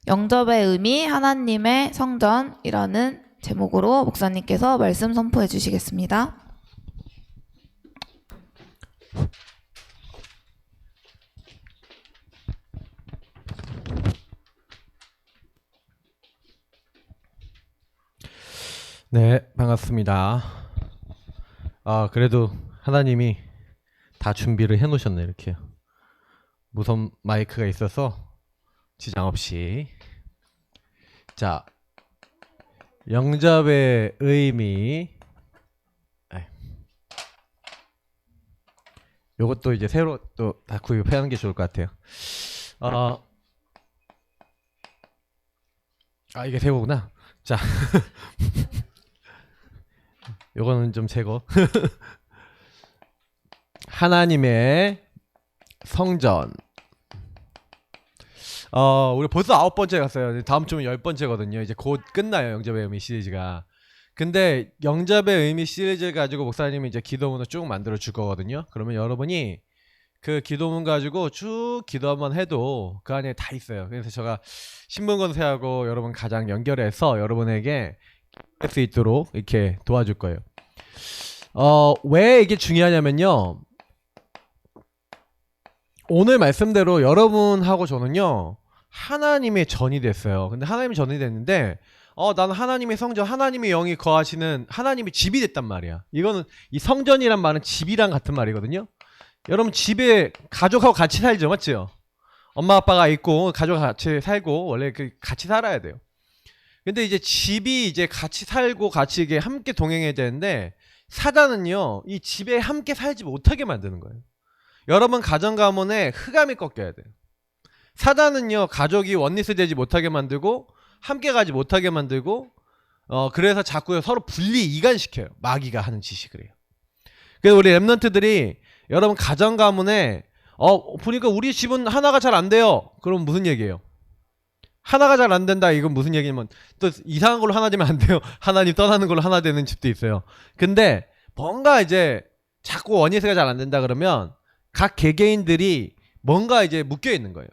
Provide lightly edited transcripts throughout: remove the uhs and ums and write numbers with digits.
영접의 의미 하나님의 성전이라는 제목으로 목사님께서 말씀 선포해 주시겠습니다. 네, 반갑습니다. 그래도 하나님이 다 준비를 해놓으셨네. 이렇게 무선 마이크가 있어서 지장 없이. 자, 영접의 의미. 요것도 이제 새로 또 다 구입하는 게 좋을 것 같아요. 이게 새거구나. 자, 요거는 좀 새거. 하나님의 성전. 우리 벌써 9번째 갔어요. 다음 주면 10번째거든요. 이제 곧 끝나요, 영접의 의미 시리즈가. 근데 영접의 의미 시리즈를 가지고 목사님이 이제 기도문을 쭉 만들어 줄 거거든요. 그러면 여러분이 그 기도문 가지고 쭉 기도만 해도 그 안에 다 있어요. 그래서 제가 신문건세하고 여러분 가장 연결해서 여러분에게 할 수 있도록 이렇게 도와줄 거예요. 왜 이게 중요하냐면요, 오늘 말씀대로 여러분하고 저는요 하나님의 전이 됐어요. 근데 하나님의 전이 됐는데 나는 하나님의 성전, 하나님의 영이 거하시는 하나님의 집이 됐단 말이야. 이거는 이 성전이란 말은 집이랑 같은 말이거든요. 여러분 집에 가족하고 같이 살죠, 맞죠? 엄마 아빠가 있고 가족과 같이 살고 원래 같이 살아야 돼요. 근데 이제 집이 이제 같이 살고 같이 이게 함께 동행해야 되는데 사단은요 이 집에 함께 살지 못하게 만드는 거예요. 여러분 가정 가문에 흑암이 꺾여야 돼요. 사단은요 가족이 원리스 되지 못하게 만들고 함께 가지 못하게 만들고 그래서 자꾸 서로 분리 이간시켜요. 마귀가 하는 짓이 그래요. 그래서 우리 랩런트들이 여러분 가정 가문에 보니까 우리 집은 하나가 잘 안 돼요. 그럼 무슨 얘기예요? 하나가 잘 안 된다. 이건 무슨 얘기냐면 또 이상한 걸로 하나 되면 안 돼요. 하나님 떠나는 걸로 하나 되는 집도 있어요. 근데 뭔가 이제 자꾸 원리스가 잘 안 된다 그러면 각 개개인들이 뭔가 이제 묶여 있는 거예요.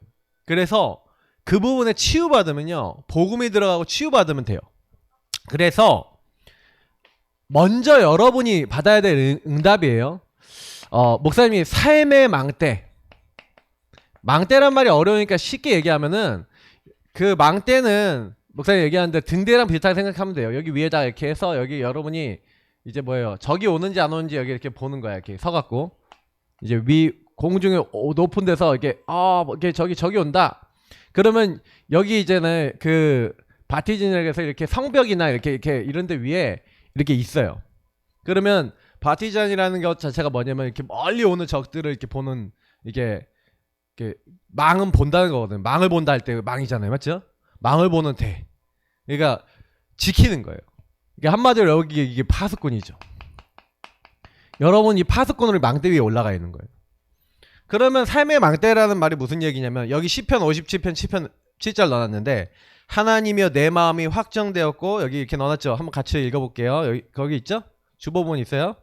그래서 그 부분에 치유받으면요 복음이 들어가고 치유받으면 돼요. 그래서 먼저 여러분이 받아야 될 응답이에요. 목사님이 삶의 망대란 말이 어려우니까 쉽게 얘기하면은 그 망대는 목사님 얘기하는데 등대랑 비슷하게 생각하면 돼요. 여기 위에다 이렇게 해서 여기 여러분이 이제 뭐예요, 적이 오는지 안 오는지 여기 이렇게 보는 거야. 이렇게 서갖고 이제 위 공중에 높은 데서 이렇게 이렇게 적이 온다. 그러면 여기 이제는 그 바티진에서 이렇게 성벽이나 이렇게 이런 데 위에 이렇게 있어요. 그러면 바티잔이라는 것 자체가 뭐냐면 이렇게 멀리 오는 적들을 이렇게 보는, 이게 망은 본다는 거거든요. 망을 본다 할 때 망이잖아요, 맞죠? 망을 보는 대. 그러니까 지키는 거예요. 이게 한마디로 여기 이게 파수꾼이죠. 여러분 이 파수꾼으로 망대 위에 올라가 있는 거예요. 그러면 삶의 망대라는 말이 무슨 얘기냐면 여기 시편 57편 7절 넣어놨는데 하나님이여 내 마음이 확정되었고, 여기 이렇게 넣어놨죠. 한번 같이 읽어볼게요. 여기 거기 있죠? 주보본 있어요?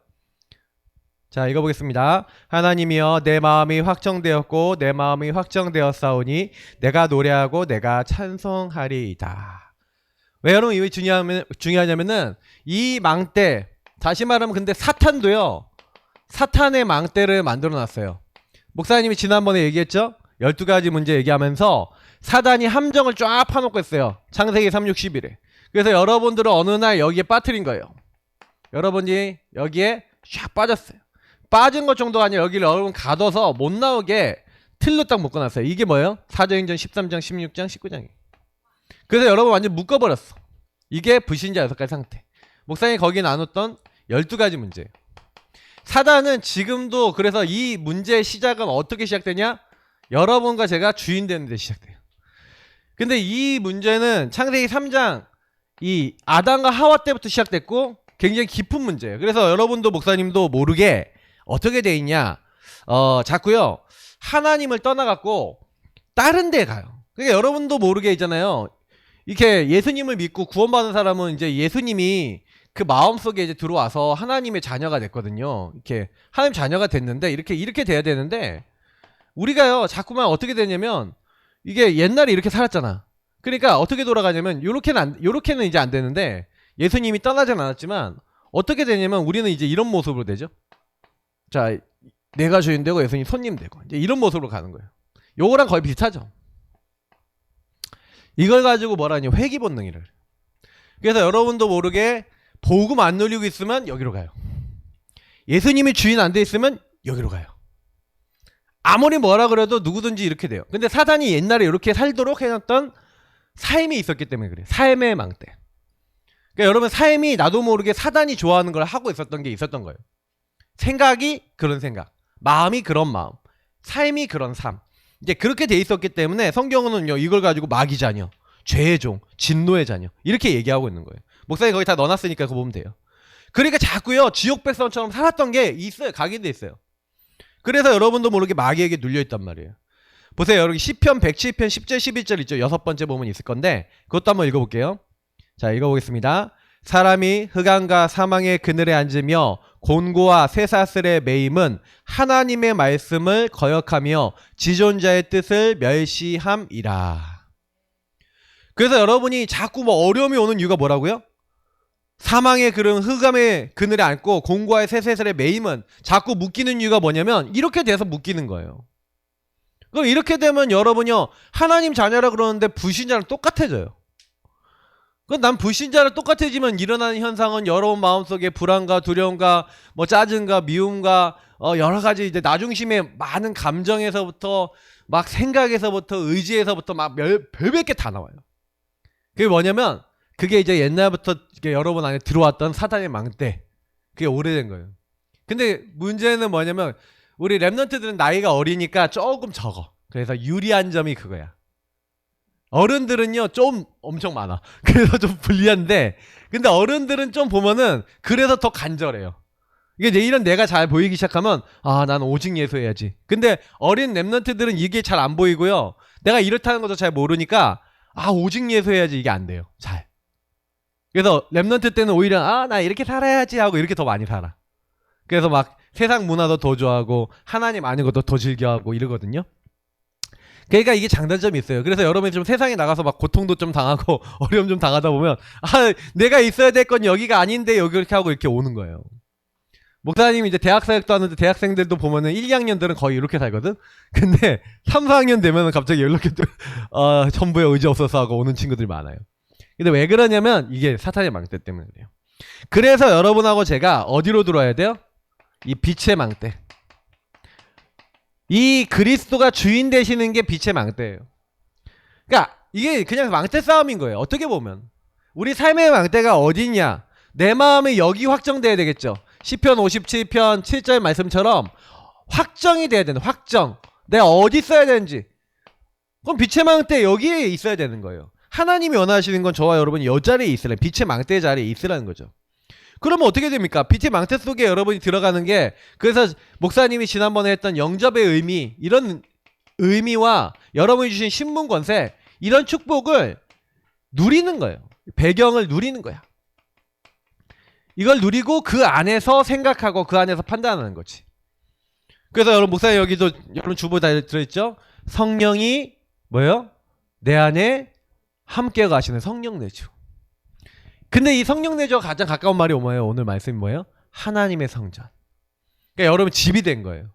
자, 읽어보겠습니다. 하나님이여 내 마음이 확정되었고 내 마음이 확정되었사오니 내가 노래하고 내가 찬송하리이다. 왜 여러분 이게 중요하냐면은 이 망대, 다시 말하면 근데 사탄도요 사탄의 망대를 만들어놨어요. 목사님이 지난번에 얘기했죠? 12가지 문제 얘기하면서 사단이 함정을 쫙 파놓고 있어요. 창세기 3:60일에. 그래서 여러분들은 어느 날 여기에 빠뜨린 거예요. 여러분이 여기에 쫙 빠졌어요. 빠진 것 정도가 아니라 여기를 여러분 가둬서 못 나오게 틀로 딱 묶어놨어요. 이게 뭐예요? 사도행전 13장, 16장, 19장이에요. 그래서 여러분 완전 묶어버렸어. 이게 불신자 6가지 상태. 목사님이 거기에 나눴던 12가지 문제예요. 사단은 지금도, 그래서 이 문제의 시작은 어떻게 시작되냐? 여러분과 제가 주인 되는 데 시작돼요. 근데 이 문제는 창세기 3장 이 아담과 하와 때부터 시작됐고 굉장히 깊은 문제예요. 그래서 여러분도 목사님도 모르게 어떻게 돼 있냐, 자꾸요 하나님을 떠나갖고 다른 데 가요. 그러니까 여러분도 모르게 있잖아요. 이렇게 예수님을 믿고 구원받은 사람은 이제 예수님이 그 마음속에 이제 들어와서 하나님의 자녀가 됐거든요. 이렇게 하나님 자녀가 됐는데 이렇게 돼야 되는데 우리가요 자꾸만 어떻게 되냐면 이게 옛날에 이렇게 살았잖아. 그러니까 어떻게 돌아가냐면 요렇게는 이제 안 되는데 예수님이 떠나진 않았지만 어떻게 되냐면 우리는 이제 이런 모습으로 되죠. 자, 내가 주인 되고 예수님 손님 되고 이제 이런 모습으로 가는 거예요. 요거랑 거의 비슷하죠. 이걸 가지고 뭐라 하냐 회귀 본능이를. 그래서 여러분도 모르게 복음 안 누리고 있으면 여기로 가요. 예수님이 주인 안 돼 있으면 여기로 가요. 아무리 뭐라 그래도 누구든지 이렇게 돼요. 근데 사단이 옛날에 이렇게 살도록 해놨던 삶이 있었기 때문에 그래요. 삶의 망대. 그러니까 여러분 삶이 나도 모르게 사단이 좋아하는 걸 하고 있었던 게 있었던 거예요. 생각이 그런 생각, 마음이 그런 마음, 삶이 그런 삶. 이제 그렇게 돼 있었기 때문에 성경은요 이걸 가지고 마귀 자녀, 죄의 종, 진노의 자녀 이렇게 얘기하고 있는 거예요. 목사님 거기 다 넣어놨으니까 그거 보면 돼요. 그러니까 자꾸요 지옥 백성처럼 살았던 게 있어요. 각인돼 있어요. 그래서 여러분도 모르게 마귀에게 눌려있단 말이에요. 보세요. 여러분 시편 107편 10절 11절 있죠. 6번째 보면 있을 건데 그것도 한번 읽어볼게요. 자, 읽어보겠습니다. 사람이 흑암과 사망의 그늘에 앉으며 곤고와 쇠사슬에 매임은 하나님의 말씀을 거역하며 지존자의 뜻을 멸시함이라. 그래서 여러분이 자꾸 뭐 어려움이 오는 이유가 뭐라고요? 사망의 그런 흑암의 그늘에 앉고 곤고와 쇠사슬에 매임은 자꾸 묶이는 이유가 뭐냐면 이렇게 돼서 묶이는 거예요. 그럼 이렇게 되면 여러분요 하나님 자녀라 그러는데 불신자랑 똑같아져요. 그럼 난 불신자랑 똑같아지면 일어나는 현상은 여러분 마음속에 불안과 두려움과 뭐 짜증과 미움과 여러 가지 이제 나중심의 많은 감정에서부터 막 생각에서부터 의지에서부터 막 별별 게 다 나와요. 그게 뭐냐면 그게 이제 옛날부터 여러분 안에 들어왔던 사단의 망대. 그게 오래된 거예요. 근데 문제는 뭐냐면 우리 랩런트들은 나이가 어리니까 조금 적어. 그래서 유리한 점이 그거야. 어른들은요 좀 엄청 많아. 그래서 좀 불리한데 근데 어른들은 좀 보면은 그래서 더 간절해요. 이게 내일은 내가 잘 보이기 시작하면 아 난 오직 예수해야지. 근데 어린 랩런트들은 이게 잘 안 보이고요. 내가 이렇다는 것도 잘 모르니까 아 오직 예수해야지 이게 안 돼요. 잘. 그래서 랩런트 때는 오히려 아 나 이렇게 살아야지 하고 이렇게 더 많이 살아. 그래서 막 세상 문화도 더 좋아하고 하나님 아는 것도 더 즐겨하고 이러거든요. 그러니까 이게 장단점이 있어요. 그래서 여러분이 좀 세상에 나가서 막 고통도 좀 당하고 어려움 좀 당하다 보면 아 내가 있어야 될 건 여기가 아닌데 여기 이렇게 하고 이렇게 오는 거예요. 목사님이 이제 대학 사역도 하는데 대학생들도 보면은 1, 2학년들은 거의 이렇게 살거든. 근데 3, 4학년 되면은 갑자기 연락해 전부에 의지 없어서 하고 오는 친구들이 많아요. 근데 왜 그러냐면 이게 사탄의 망대 때문에 그래요. 그래서 여러분하고 제가 어디로 들어와야 돼요? 이 빛의 망대. 이 그리스도가 주인 되시는 게 빛의 망대예요. 그러니까 이게 그냥 망대 싸움인 거예요. 어떻게 보면 우리 삶의 망대가 어디냐? 내 마음이 여기 확정돼야 되겠죠. 시편 57편 7절 말씀처럼 확정이 돼야 되는 확정. 내가 어디 있어야 되는지. 그럼 빛의 망대 여기에 있어야 되는 거예요. 하나님이 원하시는 건 저와 여러분이 이 자리에 있으라는 빛의 망대 자리에 있으라는 거죠. 그러면 어떻게 됩니까? 빛의 망대 속에 여러분이 들어가는 게 그래서 목사님이 지난번에 했던 영접의 의미 이런 의미와 여러분이 주신 신분 권세 이런 축복을 누리는 거예요. 배경을 누리는 거야. 이걸 누리고 그 안에서 생각하고 그 안에서 판단하는 거지. 그래서 여러분 목사님 여기도 여러분 주보 다 들어있죠? 성령이 뭐예요? 내 안에 함께 가시는 성령 내주. 근데 이 성령 내주와 가장 가까운 말이 뭐예요? 오늘 말씀이 뭐예요? 하나님의 성전. 그러니까 여러분 집이 된 거예요.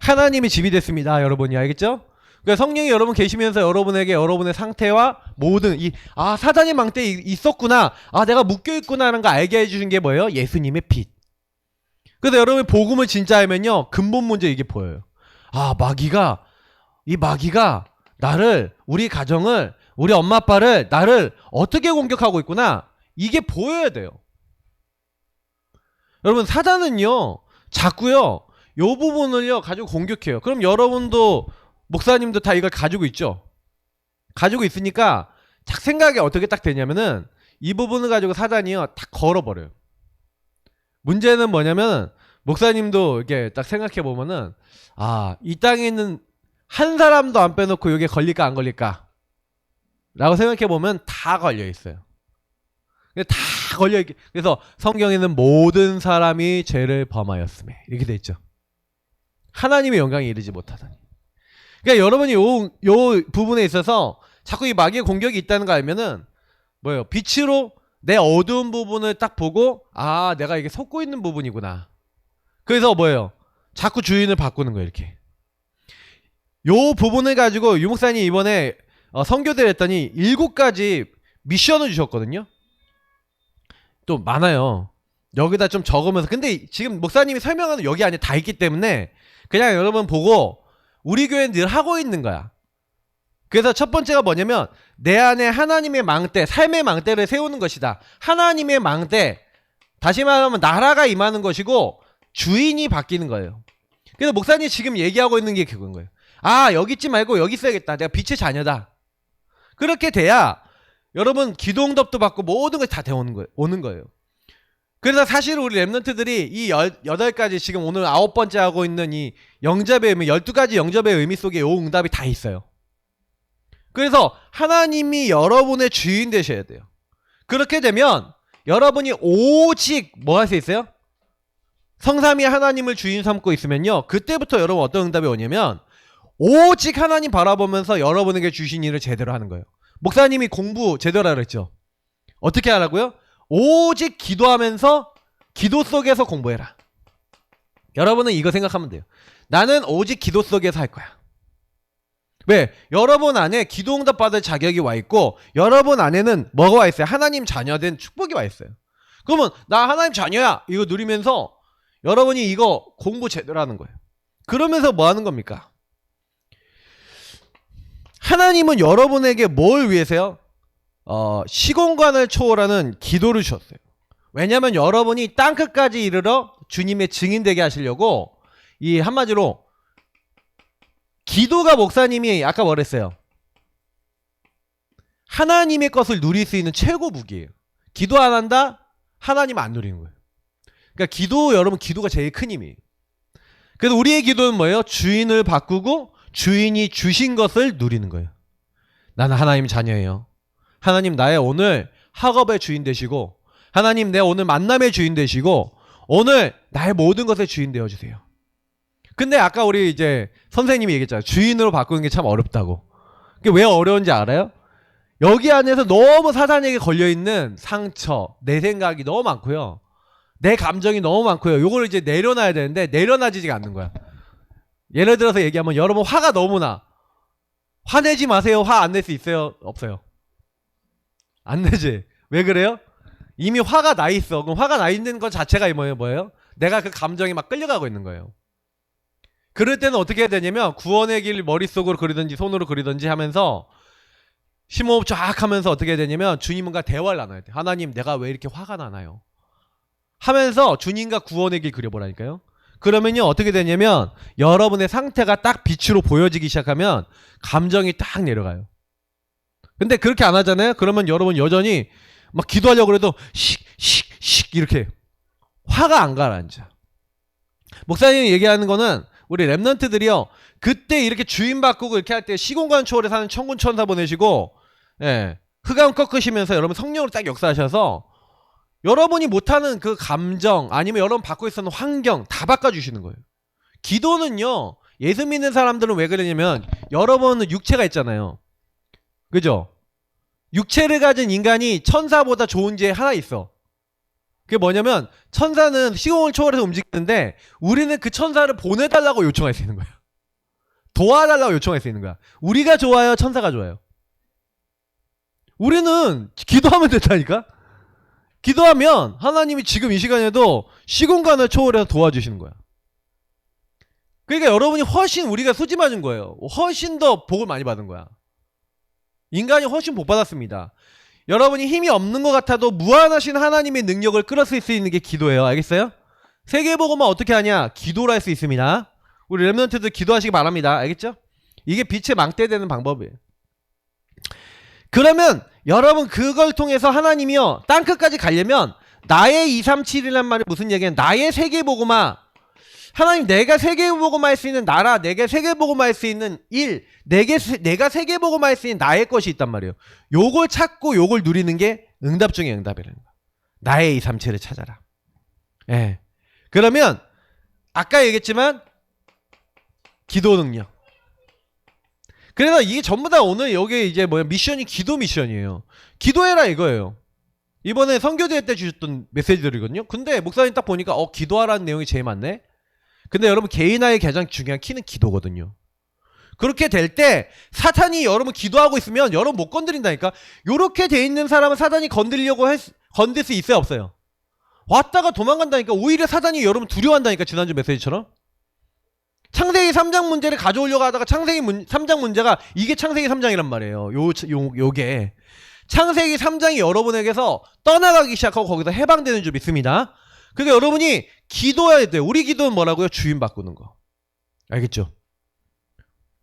하나님이 집이 됐습니다. 여러분이 알겠죠? 그러니까 성령이 여러분 계시면서 여러분에게 여러분의 상태와 모든 사단의 망대에 있었구나. 내가 묶여있구나 하는 거 알게 해주신 게 뭐예요? 예수님의 빛. 그래서 여러분이 복음을 진짜 알면요. 근본 문제 이게 보여요. 마귀가 나를 우리 가정을 우리 엄마 아빠를 나를 어떻게 공격하고 있구나. 이게 보여야 돼요. 여러분 사단은요. 자꾸요. 요 부분을요. 가지고 공격해요. 그럼 여러분도 목사님도 다 이걸 가지고 있죠. 가지고 있으니까 딱 생각이 어떻게 딱 되냐면은 이 부분을 가지고 사단이요. 딱 걸어버려요. 문제는 뭐냐면 목사님도 이렇게 딱 생각해 보면은 이 땅에 있는 한 사람도 안 빼놓고 여기에 걸릴까 안 걸릴까 라고 생각해 보면 다 걸려 있어요. 다 걸려 있게. 그래서 성경에는 모든 사람이 죄를 범하였음에 이렇게 돼 있죠. 하나님의 영광에 이르지 못하다니. 그러니까 여러분이 요 부분에 있어서 자꾸 이 마귀의 공격이 있다는 거 알면은 뭐예요? 빛으로 내 어두운 부분을 딱 보고 아 내가 이게 속고 있는 부분이구나. 그래서 뭐예요? 자꾸 주인을 바꾸는 거예요. 이렇게. 요 부분을 가지고 유목사님 이번에 선교대를 했더니 7가지 미션을 주셨거든요. 또 많아요. 여기다 좀 적으면서 근데 지금 목사님이 설명하는 여기 안에 다 있기 때문에 그냥 여러분 보고 우리 교회는 늘 하고 있는 거야. 그래서 첫 번째가 뭐냐면 내 안에 하나님의 망대, 삶의 망대를 세우는 것이다. 하나님의 망대, 다시 말하면 나라가 임하는 것이고 주인이 바뀌는 거예요. 그래서 목사님이 지금 얘기하고 있는 게 그건 거예요. 아 여기 있지 말고 여기 있어야겠다. 내가 빛의 자녀다. 그렇게 돼야 여러분 기도응답도 받고 모든 걸 다 오는 거예요. 그래서 사실 우리 랩런트들이 이 8가지 지금 오늘 9번째 하고 있는 이 영접의 의미 12가지 영접의 의미 속에 요 응답이 다 있어요. 그래서 하나님이 여러분의 주인 되셔야 돼요. 그렇게 되면 여러분이 오직 뭐 할 수 있어요? 성삼위 하나님을 주인 삼고 있으면요. 그때부터 여러분 어떤 응답이 오냐면 오직 하나님 바라보면서 여러분에게 주신 일을 제대로 하는 거예요. 목사님이 공부 제대로 하라 그랬죠. 어떻게 하라고요? 오직 기도하면서 기도 속에서 공부해라. 여러분은 이거 생각하면 돼요. 나는 오직 기도 속에서 할 거야. 왜? 여러분 안에 기도응답 받을 자격이 와 있고 여러분 안에는 뭐가 와 있어요? 하나님 자녀된 축복이 와 있어요. 그러면 나 하나님 자녀야 이거 누리면서 여러분이 이거 공부 제대로 하는 거예요. 그러면서 뭐 하는 겁니까? 하나님은 여러분에게 뭘 위해서요? 시공간을 초월하는 기도를 주셨어요. 왜냐하면 여러분이 땅끝까지 이르러 주님의 증인 되게 하시려고 이 한마디로 기도가 목사님이 아까 뭐랬어요? 하나님의 것을 누릴 수 있는 최고 무기예요. 기도 안 한다? 하나님 안 누리는 거예요. 그러니까 기도 여러분 기도가 제일 큰 힘이에요. 그래서 우리의 기도는 뭐예요? 주인을 바꾸고 주인이 주신 것을 누리는 거예요. 나는 하나님 자녀예요. 하나님 나의 오늘 학업의 주인 되시고 하나님 내 오늘 만남의 주인 되시고 오늘 나의 모든 것의 주인 되어주세요. 근데 아까 우리 이제 선생님이 얘기했잖아요. 주인으로 바꾸는 게 참 어렵다고. 그게 왜 어려운지 알아요? 여기 안에서 너무 사단에게 걸려있는 상처, 내 생각이 너무 많고요. 내 감정이 너무 많고요. 요걸 이제 내려놔야 되는데 내려놔지지가 않는 거야. 예를 들어서 얘기하면 여러분 화가 너무 나. 화내지 마세요. 화 안 낼 수 있어요? 없어요? 안 내지. 왜 그래요? 이미 화가 나 있어. 그럼 화가 나 있는 것 자체가 뭐예요? 내가 그 감정이 막 끌려가고 있는 거예요. 그럴 때는 어떻게 해야 되냐면 구원의 길 머릿속으로 그리든지 손으로 그리든지 하면서 심호흡 쫙 하면서 어떻게 해야 되냐면 주님과 대화를 나눠야 돼. 하나님 내가 왜 이렇게 화가 나나요? 하면서 주님과 구원의 길 그려보라니까요. 그러면요 어떻게 되냐면 여러분의 상태가 딱 빛으로 보여지기 시작하면 감정이 딱 내려가요. 근데 그렇게 안 하잖아요. 그러면 여러분 여전히 막 기도하려고 그래도 씩 이렇게 화가 안 가라앉아. 목사님이 얘기하는 거는 우리 랩런트들이요 그때 이렇게 주인 바꾸고 이렇게 할 때 시공간 초월에 사는 천군 천사 보내시고 흑암 꺾으시면서 여러분 성령으로 딱 역사하셔서 여러분이 못하는 그 감정 아니면 여러분 받고 있었는 환경 다 바꿔주시는 거예요. 기도는요 예수 믿는 사람들은 왜 그러냐면 여러분은 육체가 있잖아요. 그죠? 육체를 가진 인간이 천사보다 좋은 게 하나 있어. 그게 뭐냐면 천사는 시공을 초월해서 움직이는데 우리는 그 천사를 보내달라고 요청할 수 있는 거야. 도와달라고 요청할 수 있는 거야. 우리가 좋아요? 천사가 좋아요? 우리는 기도하면 된다니까? 기도하면 하나님이 지금 이 시간에도 시공간을 초월해서 도와주시는 거야. 그러니까 여러분이 훨씬 우리가 수지 맞은 거예요. 훨씬 더 복을 많이 받은 거야. 인간이 훨씬 복 받았습니다. 여러분이 힘이 없는 것 같아도 무한하신 하나님의 능력을 끌어쓸 수 있는 게 기도예요. 알겠어요? 세계복음만 어떻게 하냐? 기도로 할 수 있습니다. 우리 랩런트들 기도하시기 바랍니다. 알겠죠? 이게 빛의 망대 되는 방법이에요. 그러면 여러분 그걸 통해서 하나님이요 땅끝까지 가려면 나의 237이란 말이 무슨 얘기냐? 나의 세계복음화. 하나님 내가 세계복음화 할 수 있는 나라, 내가 세계복음화 할 수 있는 일, 내가 세계복음화 할 수 있는 나의 것이 있단 말이에요. 요걸 찾고 요걸 누리는 게 응답 중에 응답이라는 거야. 나의 237을 찾아라. 예. 그러면 아까 얘기했지만 기도 능력. 그래서 이게 전부 다 오늘 여기 이제 뭐야 미션이 기도 미션이에요. 기도해라 이거예요. 이번에 선교대회 때 주셨던 메시지들이거든요. 근데 목사님 딱 보니까 기도하라는 내용이 제일 많네. 근데 여러분 개인화의 가장 중요한 키는 기도거든요. 그렇게 될 때 사탄이 여러분 기도하고 있으면 여러분 못 건드린다니까. 요렇게 돼 있는 사람은 사탄이 건드리려고 건들 수 있어요 없어요? 왔다가 도망간다니까. 오히려 사탄이 여러분 두려워한다니까. 지난주 메시지처럼 창세기 3장 문제를 가져오려고 하다가 창세기 3장 문제가 이게 창세기 3장이란 말이에요. 요게 창세기 3장이 여러분에게서 떠나가기 시작하고 거기서 해방되는 줄 믿습니다. 그러니까 여러분이 기도해야 돼요. 우리 기도는 뭐라고요? 주인 바꾸는 거. 알겠죠?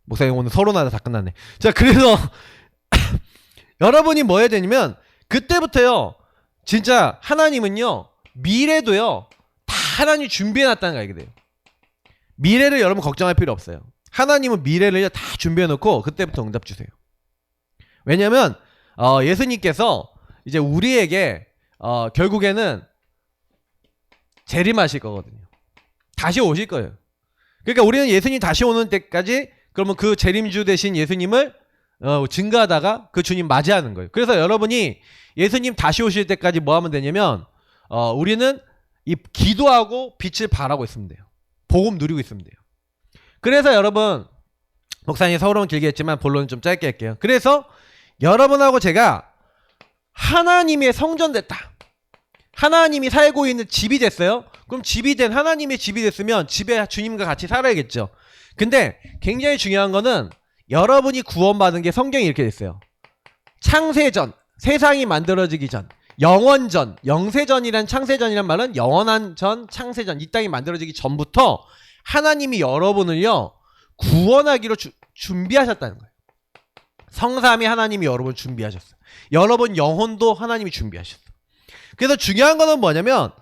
목사님 오늘 서론하다 다 끝났네. 자, 그래서 여러분이 뭐 해야 되냐면 그때부터요. 진짜 하나님은요. 미래도요. 다 하나님이 준비해놨다는 거 알게 돼요. 미래를 여러분 걱정할 필요 없어요. 하나님은 미래를 다 준비해놓고 그때부터 응답 주세요. 왜냐면 예수님께서 이제 우리에게 결국에는 재림하실 거거든요. 다시 오실 거예요. 그러니까 우리는 예수님 다시 오는 때까지 그러면 그 재림주 되신 예수님을 증거하다가 그 주님 맞이하는 거예요. 그래서 여러분이 예수님 다시 오실 때까지 뭐 하면 되냐면 우리는 이 기도하고 빛을 발하고 있으면 돼요. 복음 누리고 있으면 돼요. 그래서 여러분 목사님 서론은 길게 했지만 본론은 좀 짧게 할게요. 그래서 여러분하고 제가 하나님의 성전 됐다. 하나님이 살고 있는 집이 됐어요. 그럼 집이 된 하나님의 집이 됐으면 집에 주님과 같이 살아야겠죠. 근데 굉장히 중요한 거는 여러분이 구원받은 게 성경이 이렇게 됐어요. 창세전, 세상이 만들어지기 전, 영원전, 영세전이란 창세전이란 말은 영원한 전, 창세전, 이 땅이 만들어지기 전부터 하나님이 여러분을요 구원하기로 준비하셨다는 거예요. 성삼위 하나님이 여러분을 준비하셨어요. 여러분 영혼도 하나님이 준비하셨어요. 그래서 중요한 거는 뭐냐면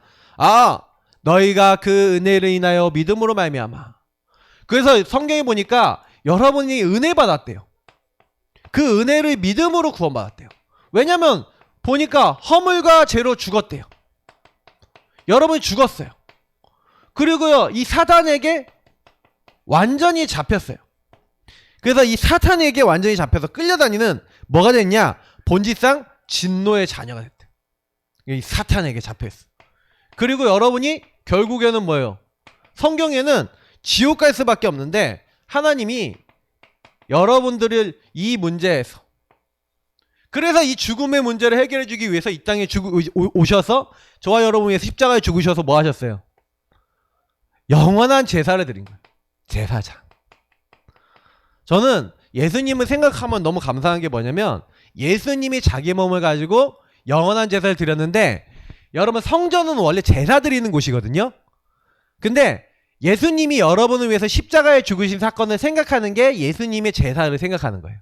너희가 그 은혜를 인하여 믿음으로 말미암아. 그래서 성경에 보니까 여러분이 은혜 받았대요. 그 은혜를 믿음으로 구원받았대요. 왜냐면 보니까 허물과 죄로 죽었대요. 여러분이 죽었어요. 그리고요 이 사단에게 완전히 잡혔어요. 그래서 이 사탄에게 완전히 잡혀서 끌려다니는 뭐가 됐냐? 본질상 진노의 자녀가 됐대. 이 사탄에게 잡혀있어. 그리고 여러분이 결국에는 뭐예요? 성경에는 지옥 갈 수밖에 없는데 하나님이 여러분들을 이 문제에서 그래서 이 죽음의 문제를 해결해 주기 위해서 이 땅에 오셔서 저와 여러분 위해서 십자가에 죽으셔서 뭐 하셨어요? 영원한 제사를 드린 거예요. 제사장. 저는 예수님을 생각하면 너무 감사한 게 뭐냐면 예수님이 자기 몸을 가지고 영원한 제사를 드렸는데 여러분 성전은 원래 제사 드리는 곳이거든요. 근데 예수님이 여러분을 위해서 십자가에 죽으신 사건을 생각하는 게 예수님의 제사를 생각하는 거예요.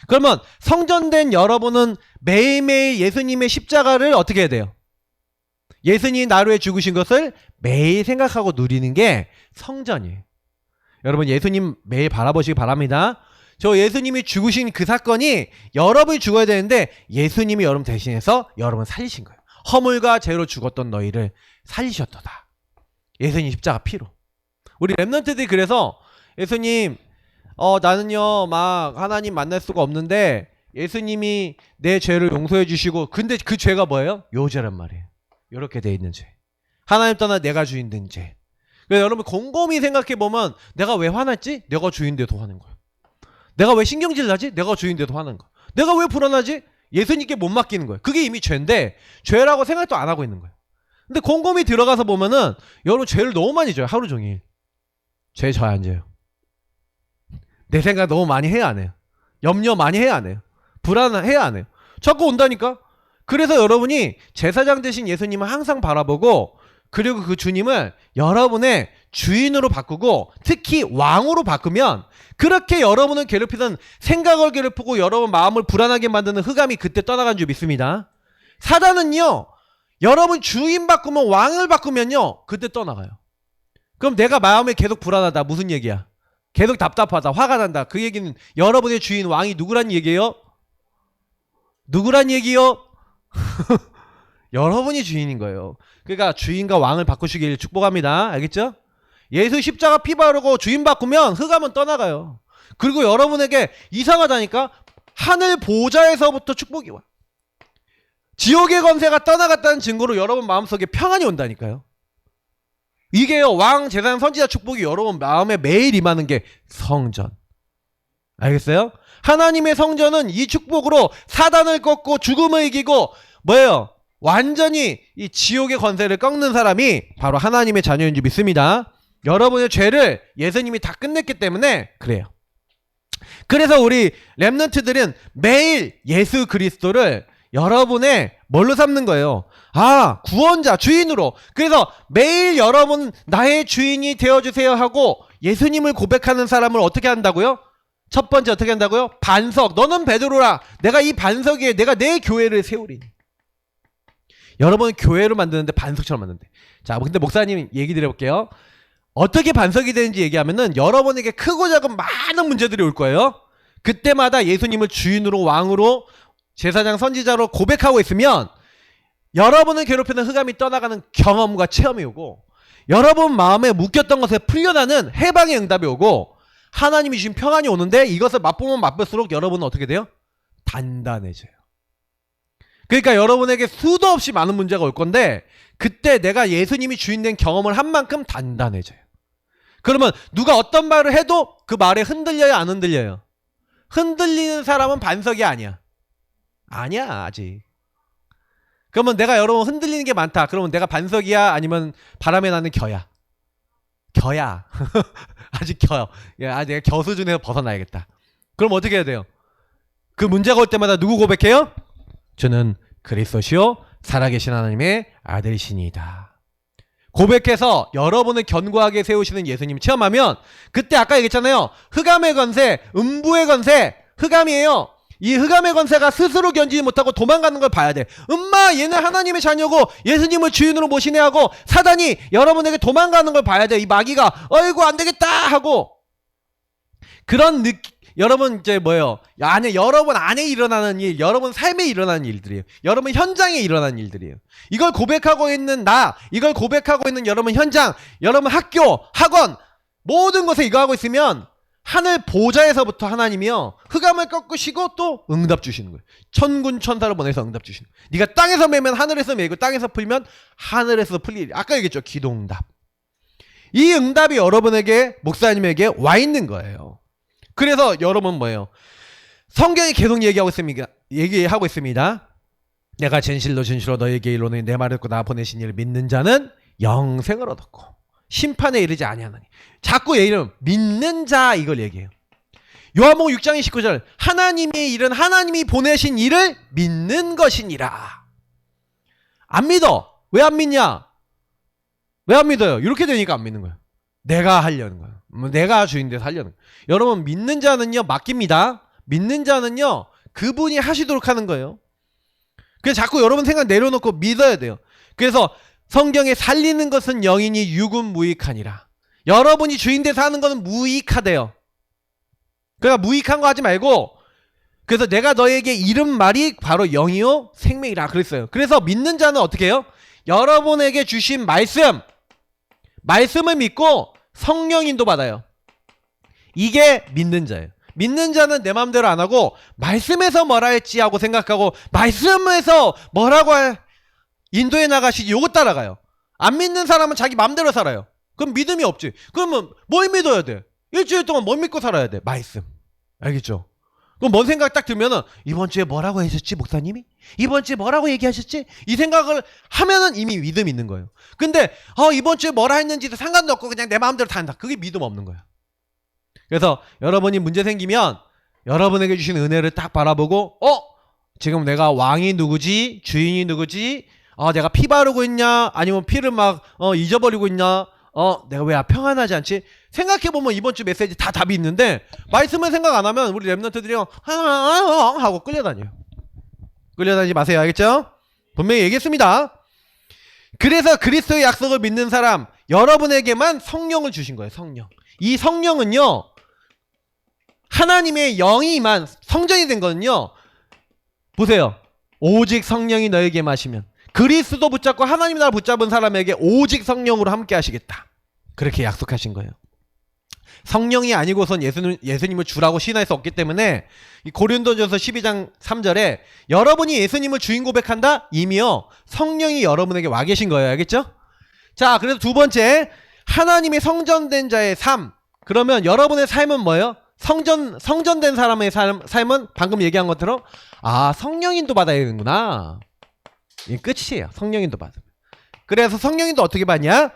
그러면 성전된 여러분은 매일매일 예수님의 십자가를 어떻게 해야 돼요? 예수님이 나를 위해 죽으신 것을 매일 생각하고 누리는 게 성전이에요. 여러분 예수님 매일 바라보시기 바랍니다. 저 예수님이 죽으신 그 사건이 여러분이 죽어야 되는데 예수님이 여러분 대신해서 여러분 살리신 거예요. 허물과 죄로 죽었던 너희를 살리셨도다. 예수님 십자가 피로. 우리 랩런트들이 그래서 예수님 나는요 막 하나님 만날 수가 없는데 예수님이 내 죄를 용서해 주시고 근데 그 죄가 뭐예요? 요 죄란 말이에요. 요렇게 돼 있는 죄. 하나님 떠나 내가 주인 된 죄. 그래서 여러분 곰곰이 생각해 보면 내가 왜 화났지? 내가 주인데도 화는 거야. 내가 왜 신경질 나지? 내가 주인데도 화는 거야. 내가 왜 불안하지? 예수님께 못 맡기는 거예요. 그게 이미 죄인데 죄라고 생각도 안 하고 있는 거예요. 근데 곰곰이 들어가서 보면은 여러분 죄를 너무 많이 져요. 하루 종일. 죄 져야 안 져요? 내 생각 너무 많이 해야 안 해요? 염려 많이 해야 안 해요? 불안해야 안 해요? 자꾸 온다니까? 그래서 여러분이 제사장 되신 예수님을 항상 바라보고 그리고 그 주님을 여러분의 주인으로 바꾸고 특히 왕으로 바꾸면 그렇게 여러분을 괴롭히던 생각을 괴롭히고 여러분 마음을 불안하게 만드는 흑암이 그때 떠나간 줄 믿습니다. 사단은요 여러분 주인 바꾸면 왕을 바꾸면요 그때 떠나가요. 그럼 내가 마음에 계속 불안하다 무슨 얘기야? 계속 답답하다 화가 난다 그 얘기는 여러분의 주인 왕이 누구란 얘기예요? 누구란 얘기요? 여러분이 주인인 거예요. 그러니까 주인과 왕을 바꾸시길 축복합니다. 알겠죠? 예수 십자가 피 바르고 주인 바꾸면 흑암은 떠나가요. 그리고 여러분에게 이상하다니까 하늘 보좌에서부터 축복이 와. 지옥의 권세가 떠나갔다는 증거로 여러분 마음속에 평안이 온다니까요. 이게요, 왕, 제사장, 선지자 축복이 여러분 마음에 매일 임하는 게 성전. 알겠어요? 하나님의 성전은 이 축복으로 사단을 꺾고 죽음을 이기고 뭐예요? 완전히 이 지옥의 권세를 꺾는 사람이 바로 하나님의 자녀인 줄 믿습니다. 여러분의 죄를 예수님이 다 끝냈기 때문에 그래요. 그래서 우리 렘넌트들은 매일 예수 그리스도를 여러분의 뭘로 삼는 거예요? 아, 구원자, 주인으로. 그래서 매일 여러분 나의 주인이 되어주세요 하고 예수님을 고백하는 사람을 어떻게 한다고요? 첫 번째 어떻게 한다고요? 반석. 너는 베드로라. 내가 이 반석 위에 내가 내 교회를 세우리니. 여러분 교회를 만드는데 반석처럼 만드는데. 자, 근데 목사님 얘기 드려볼게요. 어떻게 반석이 되는지 얘기하면은 여러분에게 크고 작은 많은 문제들이 올 거예요. 그때마다 예수님을 주인으로 왕으로 제사장 선지자로 고백하고 있으면 여러분을 괴롭히는 흑암이 떠나가는 경험과 체험이 오고 여러분 마음에 묶였던 것에 풀려나는 해방의 응답이 오고 하나님이 주신 평안이 오는데 이것을 맛보면 맛볼수록 여러분은 어떻게 돼요? 단단해져요. 그러니까 여러분에게 수도 없이 많은 문제가 올 건데 그때 내가 예수님이 주인된 경험을 한 만큼 단단해져요. 그러면 누가 어떤 말을 해도 그 말에 흔들려요, 안 흔들려요? 흔들리는 사람은 반석이 아니야. 아니야, 아직. 그러면 내가 여러분 흔들리는 게 많다. 그러면 내가 반석이야? 아니면 바람에 나는 겨야? 겨야. 아직 겨요. 야, 내가 겨 수준에서 벗어나야겠다. 그럼 어떻게 해야 돼요? 그 문제가 올 때마다 누구 고백해요? 저는 그리스도시요 살아계신 하나님의 아들이시니이다. 고백해서 여러분을 견고하게 세우시는 예수님 체험하면 그때 아까 얘기했잖아요. 흑암의 권세, 음부의 권세, 흑암이에요. 이 흑암의 권세가 스스로 견디지 못하고 도망가는 걸 봐야 돼. 얘는 하나님의 자녀고 예수님을 주인으로 모시네 하고 사단이 여러분에게 도망가는 걸 봐야 돼. 이 마귀가 어이구 안 되겠다 하고 그런 여러분 이제 뭐예요? 여러분 안에 일어나는 일, 여러분 삶에 일어나는 일들이에요. 여러분 현장에 일어나는 일들이에요. 이걸 고백하고 있는 이걸 고백하고 있는 여러분 현장, 여러분 학교, 학원 모든 곳에 이거 하고 있으면 하늘 보좌에서부터 하나님이요 흑암을 꺾으시고 또 응답 주시는 거예요. 천군 천사를 보내서 응답 주시는 거예요. 네가 땅에서 매면 하늘에서 매고 땅에서 풀면 하늘에서 풀리리. 아까 얘기했죠. 기도응답. 이 응답이 여러분에게 목사님에게 와 있는 거예요. 그래서 여러분 뭐예요? 성경이 계속 얘기하고 있습니다. 내가 진실로 너에게 이르노니 내 말을 듣고 나 보내신 이를 믿는 자는 영생을 얻었고 심판에 이르지 아니하나니. 자꾸 이름 믿는 자 이걸 얘기해요. 요한복음 6장 29절 하나님의 일은 하나님이 보내신 이를 믿는 것이니라. 안 믿어. 왜 안 믿냐? 왜 안 믿어요? 이렇게 되니까 안 믿는 거예요. 내가 하려는 거예요. 내가 주인 돼서 하려는 거예요. 여러분 믿는 자는요 맡깁니다. 믿는 자는요 그분이 하시도록 하는 거예요. 그래서 자꾸 여러분 생각 내려놓고 믿어야 돼요. 그래서 성경에 살리는 것은 영이니 육은 무익하니라. 여러분이 주인 돼서 하는 거는 무익하대요. 그러니까 무익한 거 하지 말고 그래서 내가 너에게 이른 말이 바로 영이요 생명이라 그랬어요. 그래서 믿는 자는 어떻게 해요? 여러분에게 주신 말씀을 믿고 성령 인도 받아요. 이게 믿는 자예요. 믿는 자는 내 마음대로 안 하고 말씀에서 뭐라 했지 하고 생각하고 말씀에서 뭐라고 인도해 나가시지 요거 따라가요. 안 믿는 사람은 자기 마음대로 살아요. 그럼 믿음이 없지. 그러면 뭘 믿어야 돼? 일주일 동안 뭘 믿고 살아야 돼? 말씀. 알겠죠? 그럼 뭔 생각 딱 들면은 이번 주에 뭐라고 하셨지 목사님이? 이번 주에 뭐라고 얘기하셨지? 이 생각을 하면은 이미 믿음이 있는 거예요. 근데 이번 주에 뭐라 했는지도 상관도 없고 그냥 내 마음대로 다 한다. 그게 믿음 없는 거야. 그래서 여러분이 문제 생기면 여러분에게 주신 은혜를 딱 바라보고 지금 내가 왕이 누구지? 주인이 누구지? 내가 피 바르고 있냐? 아니면 피를 막 잊어버리고 있냐? 내가 왜 평안하지 않지? 생각해보면 이번 주 메시지 다 답이 있는데 말씀을 생각 안 하면 우리 랩런트들이 하고 끌려다녀요. 끌려다니지 마세요. 알겠죠? 분명히 얘기했습니다. 그래서 그리스도의 약속을 믿는 사람 여러분에게만 성령을 주신 거예요. 성령. 이 성령은요 하나님의 영이만 성전이 된 거는요 보세요. 오직 성령이 너에게 마시면 그리스도 붙잡고 하나님 나라 붙잡은 사람에게 오직 성령으로 함께 하시겠다. 그렇게 약속하신 거예요. 성령이 아니고선 예수님을 주라고 시인할 수 없기 때문에 이 고린도전서 12장 3절에 여러분이 예수님을 주인 고백한다? 이미요 성령이 여러분에게 와 계신 거예요. 알겠죠? 자, 그래서 두 번째, 하나님의 성전된 자의 삶. 그러면 여러분의 삶은 뭐예요? 성전된 사람의 삶은 방금 얘기한 것처럼 성령인도 받아야 되는구나. 이게 끝이에요. 성령인도 받으면. 그래서 성령인도 어떻게 받냐?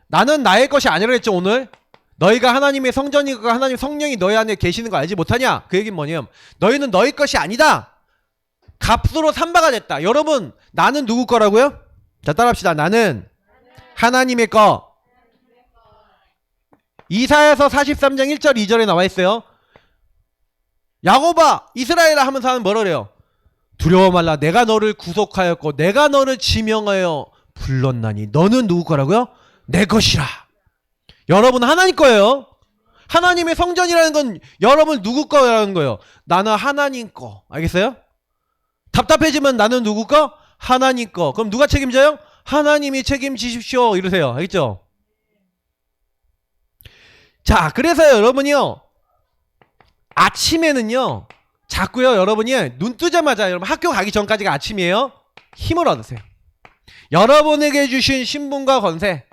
나는 나의 것이 아니라 했죠. 오늘 너희가 하나님의 성전이고 하나님 성령이 너희 안에 계시는 거 알지 못하냐? 그 얘기는 뭐냐면 너희는 너희 것이 아니다. 값으로 산바가 됐다. 여러분, 나는 누구 거라고요? 자, 따라합시다. 나는 하나님의 거. 이사야서 43장 1절 2절에 나와 있어요. 야곱아 이스라엘아 하면서 하는 뭐라 그래요? 두려워 말라. 내가 너를 구속하였고 내가 너를 지명하여 불렀나니 너는 누구 거라고요? 내 것이라. 여러분 하나님 거예요. 하나님의 성전이라는 건 여러분 누구 거라는 거예요. 나는 하나님 거. 알겠어요? 답답해지면 나는 누구 거? 하나님 거. 그럼 누가 책임져요? 하나님이 책임지십시오. 이러세요. 알겠죠? 자, 그래서 여러분이요 아침에는요 자꾸요 여러분이 눈 뜨자마자 여러분 학교 가기 전까지가 아침이에요. 힘을 얻으세요. 여러분에게 주신 신분과 권세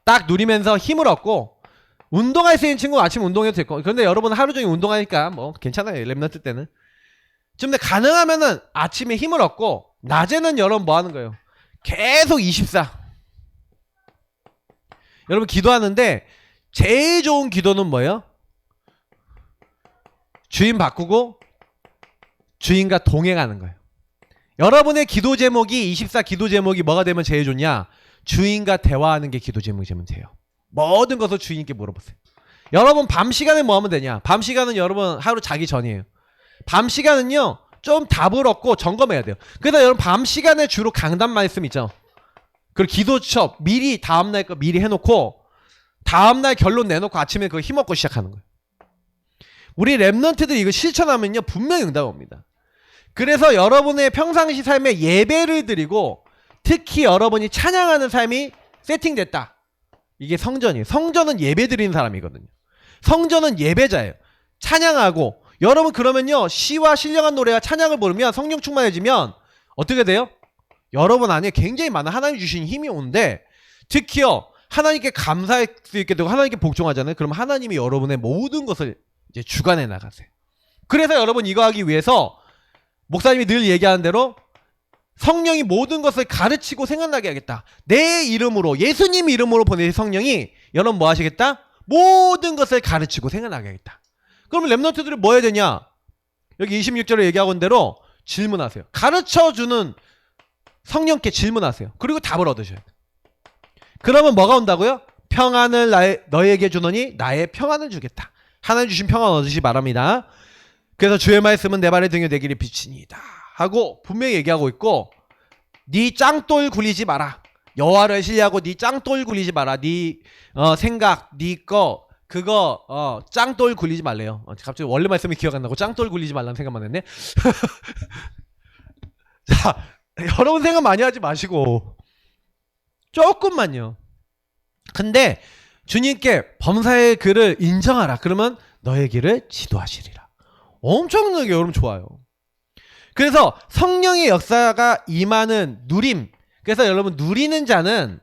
딱 누리면서 힘을 얻고 운동할 수 있는 친구는 아침 운동해도 될 거. 그런데 여러분 하루 종일 운동하니까 뭐 괜찮아요. 랩런트 때는. 좀 근데 가능하면은 아침에 힘을 얻고 낮에는 여러분 뭐 하는 거예요? 계속 24. 여러분 기도하는데 제일 좋은 기도는 뭐예요? 주인 바꾸고 주인과 동행하는 거예요. 여러분의 기도 제목이 24 기도 제목이 뭐가 되면 제일 좋냐? 주인과 대화하는 게 기도 제목이 되면 돼요. 모든 것을 주인께 물어보세요. 여러분 밤 시간에 뭐 하면 되냐? 밤 시간은 여러분 하루 자기 전이에요. 밤 시간은요 좀 답을 얻고 점검해야 돼요. 그래서 여러분 밤 시간에 주로 강단 말씀 있죠. 그리고 기도첩 미리 다음날 거 미리 해놓고 다음날 결론 내놓고 아침에 그거 힘없고 시작하는 거예요. 우리 랩런트들이 이거 실천하면요 분명히 응답 옵니다. 그래서 여러분의 평상시 삶에 예배를 드리고 특히 여러분이 찬양하는 삶이 세팅됐다. 이게 성전이에요. 성전은 예배 드리는 사람이거든요. 성전은 예배자예요. 찬양하고 여러분 그러면요 시와 신령한 노래와 찬양을 부르면 성령 충만해지면 어떻게 돼요? 여러분 안에 굉장히 많은 하나님 주신 힘이 오는데 특히요 하나님께 감사할 수 있게 되고 하나님께 복종하잖아요. 그럼 하나님이 여러분의 모든 것을 이제 주관해 나가세요. 그래서 여러분 이거 하기 위해서 목사님이 늘 얘기하는 대로 성령이 모든 것을 가르치고 생각나게 하겠다. 내 이름으로 예수님 이름으로 보내신 성령이 여러분 뭐 하시겠다? 모든 것을 가르치고 생각나게 하겠다. 그러면 랩런트들이 뭐 해야 되냐? 여기 26절에 얘기하고 있는 대로 질문하세요. 가르쳐주는 성령께 질문하세요. 그리고 답을 얻으셔야 돼요. 그러면 뭐가 온다고요? 평안을 너희에게 주노니 나의 평안을 주겠다. 하나님 주신 평안 얻으시기 바랍니다. 그래서 주의 말씀은 내 발의 등에 내 길이 빛이니이다 하고 분명히 얘기하고 있고 네 짱돌 굴리지 마라. 여호와를 신뢰하고 네 짱돌 굴리지 마라. 네 생각, 네 거 그거 짱돌 굴리지 말래요. 갑자기 원래 말씀이 기억 안 나고 짱돌 굴리지 말라는 생각만 했네. 자, 여러분 생각 많이 하지 마시고 조금만요. 근데 주님께 범사의 글을 인정하라. 그러면 너의 길을 지도하시리라. 엄청나게 여러분 좋아요. 그래서 성령의 역사가 임하는 누림. 그래서 여러분 누리는 자는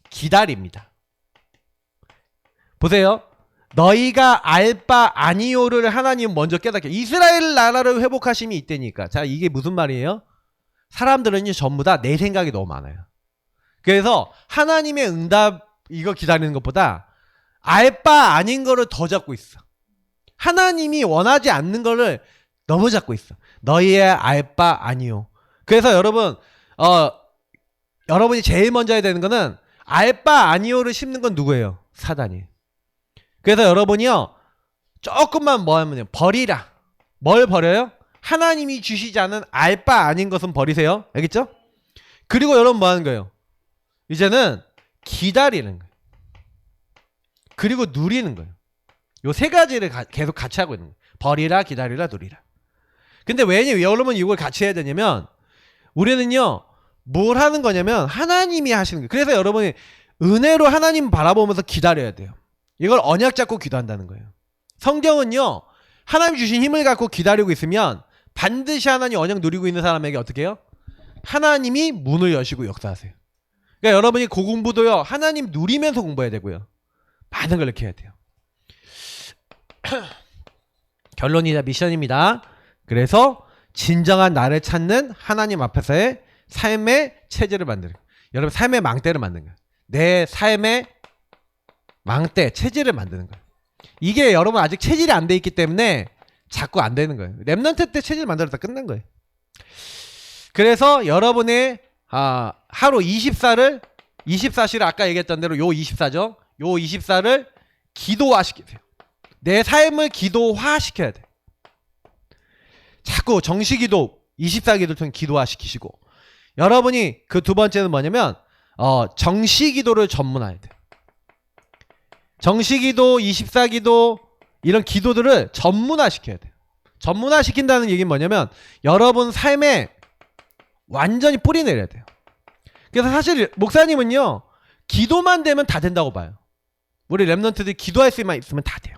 기다립니다. 보세요. 너희가 알 바 아니오를 하나님 먼저 깨닫게. 이스라엘 나라를 회복하심이 있다니까. 자, 이게 무슨 말이에요? 사람들은 전부 다 내 생각이 너무 많아요. 그래서 하나님의 응답 이거 기다리는 것보다 알 바 아닌 거를 더 잡고 있어. 하나님이 원하지 않는 거를 너무 잡고 있어. 너희의 알 바 아니오. 그래서 여러분 여러분이 제일 먼저 해야 되는 거는 알 바 아니오를 심는 건 누구예요? 사단이에요. 그래서 여러분이요 조금만 뭐 하면요 버리라. 뭘 버려요? 하나님이 주시지 않은 알 바 아닌 것은 버리세요. 알겠죠? 그리고 여러분 뭐 하는 거예요? 이제는 기다리는 거예요. 그리고 누리는 거예요. 요 세 가지를 계속 같이 하고 있는 거예요. 버리라, 기다리라, 누리라. 근데 왜 여러분 이걸 같이 해야 되냐면 우리는요 뭘 하는 거냐면 하나님이 하시는 거예요. 그래서 여러분이 은혜로 하나님 바라보면서 기다려야 돼요. 이걸 언약 잡고 기도한다는 거예요. 성경은요, 하나님 주신 힘을 갖고 기다리고 있으면 반드시 하나님 언약 누리고 있는 사람에게 어떻게 해요? 하나님이 문을 여시고 역사하세요. 그러니까 여러분이 고공부도요, 하나님 누리면서 공부해야 되고요. 많은 걸 이렇게 해야 돼요. 결론이자 미션입니다. 그래서 진정한 나를 찾는 하나님 앞에서의 삶의 체제를 만드는 거예요. 여러분, 삶의 망대를 만드는 거예요. 내 삶의 망대, 체질을 만드는 거예요. 이게 여러분 아직 체질이 안 돼 있기 때문에 자꾸 안 되는 거예요. 랩넌트 때 체질 만들어서 끝난 거예요. 그래서 여러분의 하루 24시를 아까 얘기했던 대로 요 24죠. 요 24를 기도화시키세요. 내 삶을 기도화시켜야 돼. 자꾸 정시기도 24기도를 통해 기도화시키시고, 여러분이 그 두 번째는 뭐냐면 정시기도를 전문화해야 돼. 정시기도, 24기도 이런 기도들을 전문화시켜야 돼요. 전문화시킨다는 얘기는 뭐냐면 여러분 삶에 완전히 뿌리 내려야 돼요. 그래서 사실 목사님은요, 기도만 되면 다 된다고 봐요. 우리 랩런트들이 기도할 수만 있으면 다 돼요.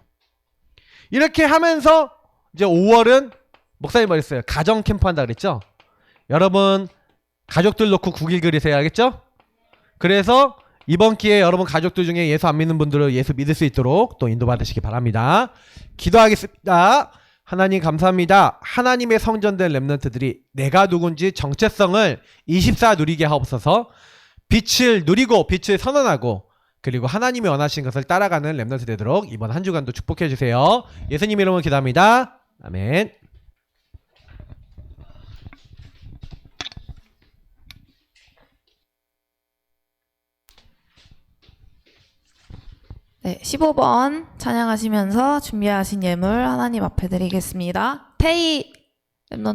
이렇게 하면서 이제 5월은 목사님 말했어요. 가정 캠프 한다 그랬죠? 여러분 가족들 놓고 국일 그리세요. 알겠죠? 그래서 이번 기회에 여러분 가족들 중에 예수 안 믿는 분들은 예수 믿을 수 있도록 또 인도받으시기 바랍니다. 기도하겠습니다. 하나님 감사합니다. 하나님의 성전된 랩런트들이 내가 누군지 정체성을 24 누리게 하옵소서. 빛을 누리고 빛을 선언하고 그리고 하나님이 원하신 것을 따라가는 랩런트 되도록 이번 한 주간도 축복해 주세요. 예수님 이름으로 기도합니다. 아멘. 네, 15번 찬양하시면서 준비하신 예물 하나님 앞에 드리겠습니다. 태희 랩넌트